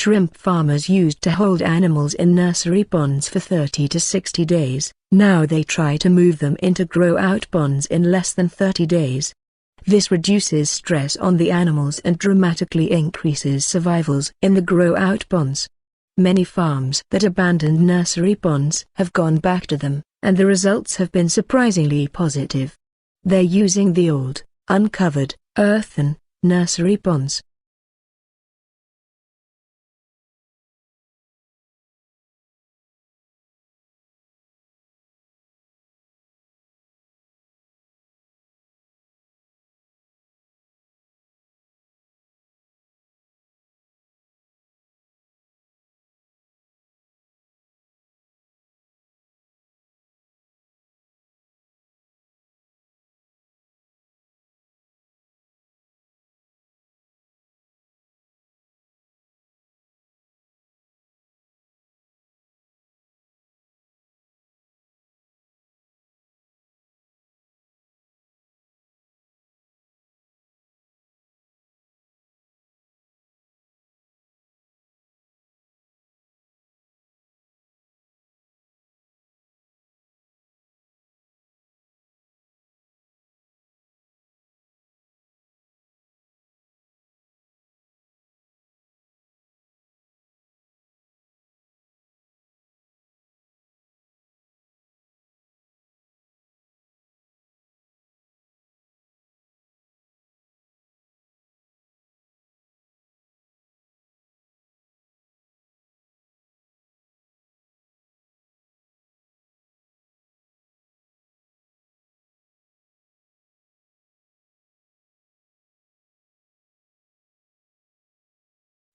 shrimp farmers used to hold animals in nursery ponds for 30 to 60 days, now they try to move them into grow-out ponds in less than 30 days. This reduces stress on the animals and dramatically increases survivals in the grow-out ponds. Many farms that abandoned nursery ponds have gone back to them, and the results have been surprisingly positive. They're using the old, uncovered, earthen, nursery ponds.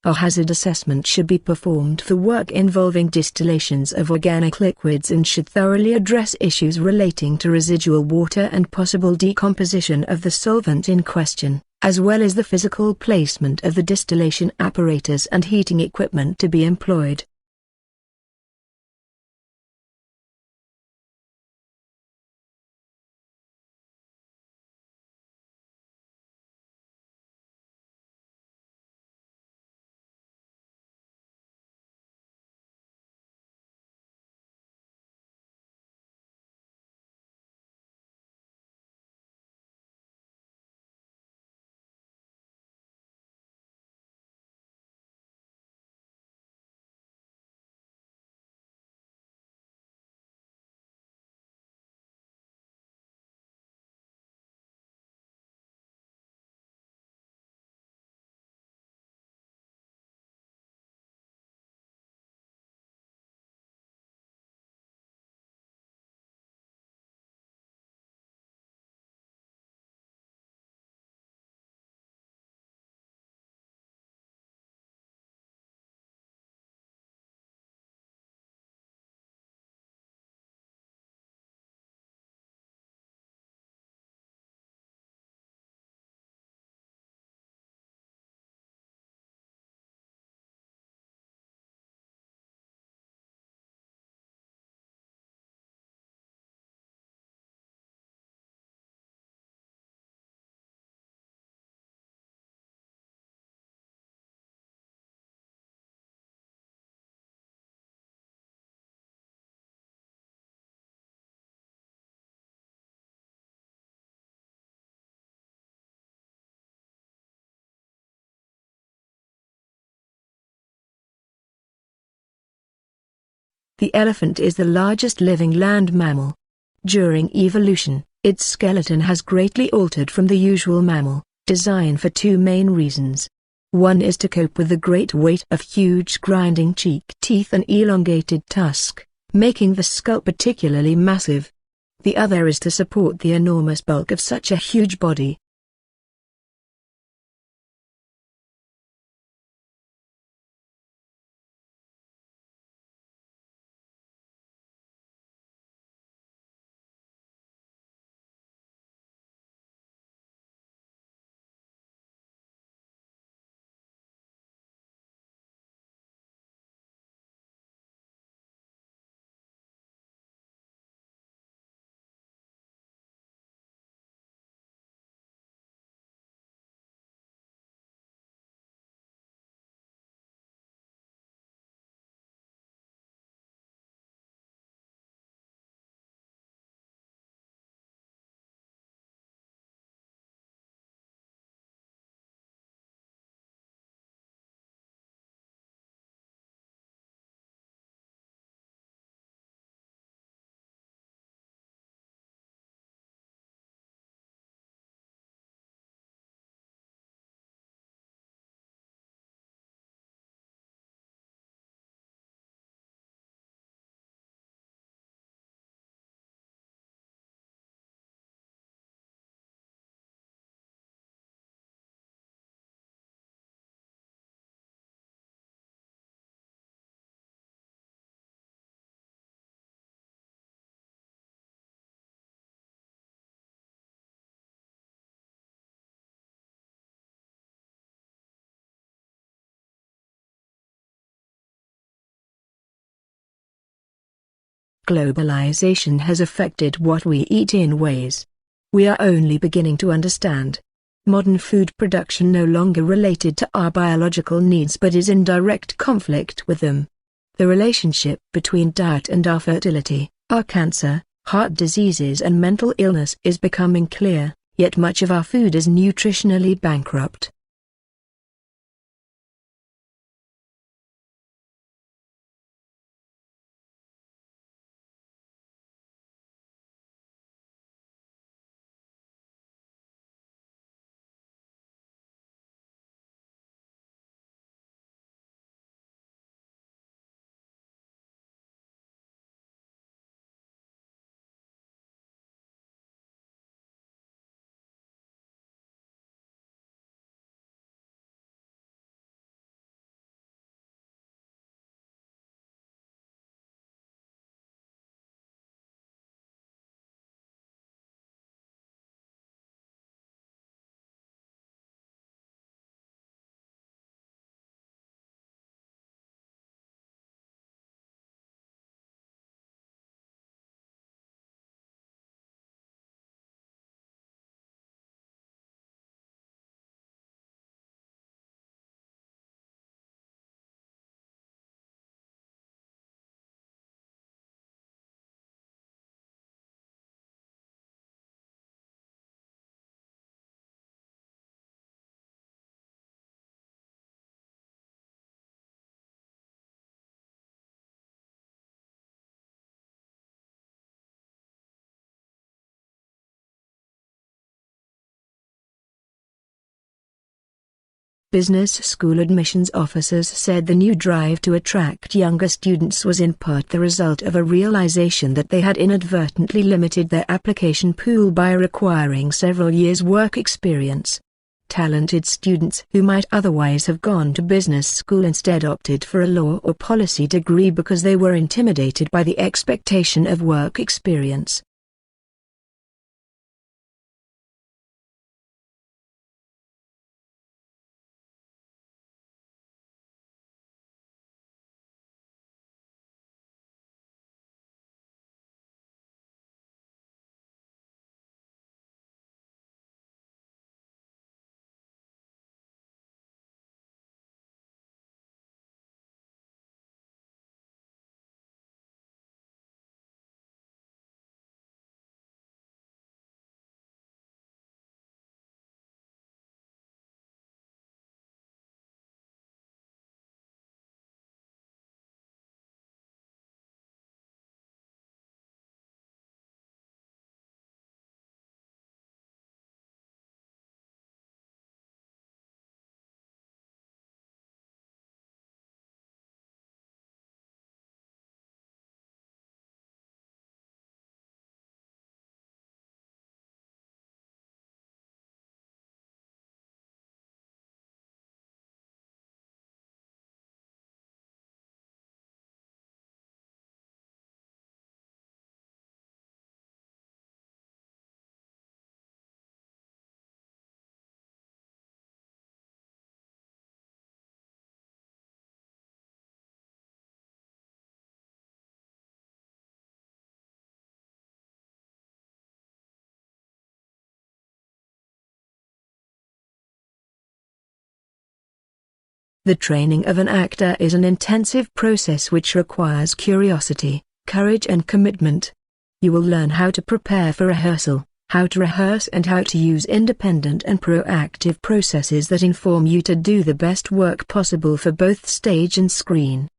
A hazard assessment should be performed for work involving distillations of organic liquids and should thoroughly address issues relating to residual water and possible decomposition of the solvent in question, as well as the physical placement of the distillation apparatus and heating equipment to be employed. The elephant is the largest living land mammal. During evolution, its skeleton has greatly altered from the usual mammal design for two main reasons. One is to cope with the great weight of huge grinding cheek teeth and elongated tusk, making the skull particularly massive. The other is to support the enormous bulk of such a huge body. Globalization has affected what we eat in ways we are only beginning to understand. Modern food production no longer related to our biological needs but is in direct conflict with them. The relationship between diet and our fertility, our cancer, heart diseases and mental illness is becoming clear, yet much of our food is nutritionally bankrupt. Business school admissions officers said the new drive to attract younger students was in part the result of a realization that they had inadvertently limited their application pool by requiring several years' work experience. Talented students who might otherwise have gone to business school instead opted for a law or policy degree because they were intimidated by the expectation of work experience. The training of an actor is an intensive process which requires curiosity, courage and commitment. You will learn how to prepare for rehearsal, how to rehearse and how to use independent and proactive processes that inform you to do the best work possible for both stage and screen.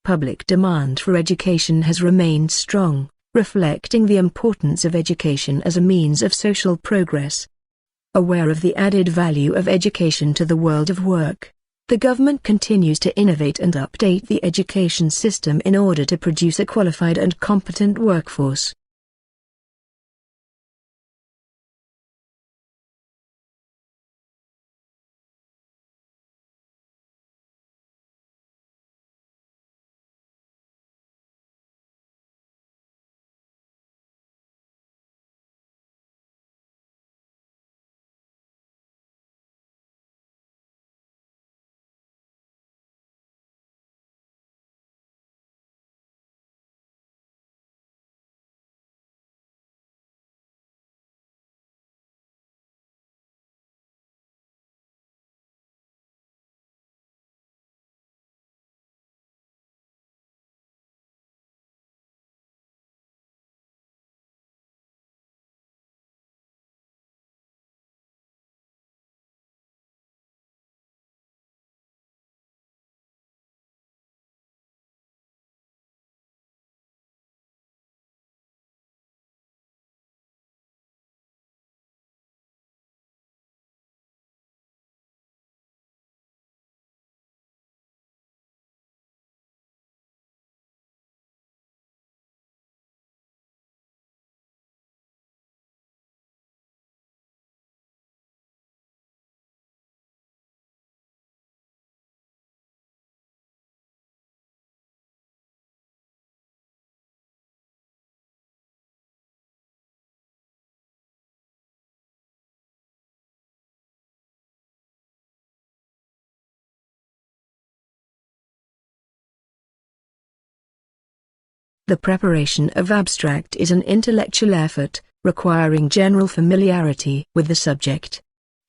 public demand for education has remained strong, reflecting the importance of education as a means of social progress. Aware of the added value of education to the world of work, the government continues to innovate and update the education system in order to produce a qualified and competent workforce. The preparation of abstract is an intellectual effort, requiring general familiarity with the subject.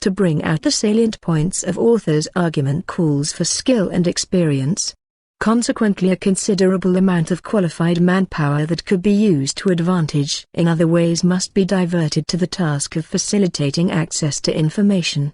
To bring out the salient points of author's argument calls for skill and experience. Consequently, a considerable amount of qualified manpower that could be used to advantage in other ways must be diverted to the task of facilitating access to information.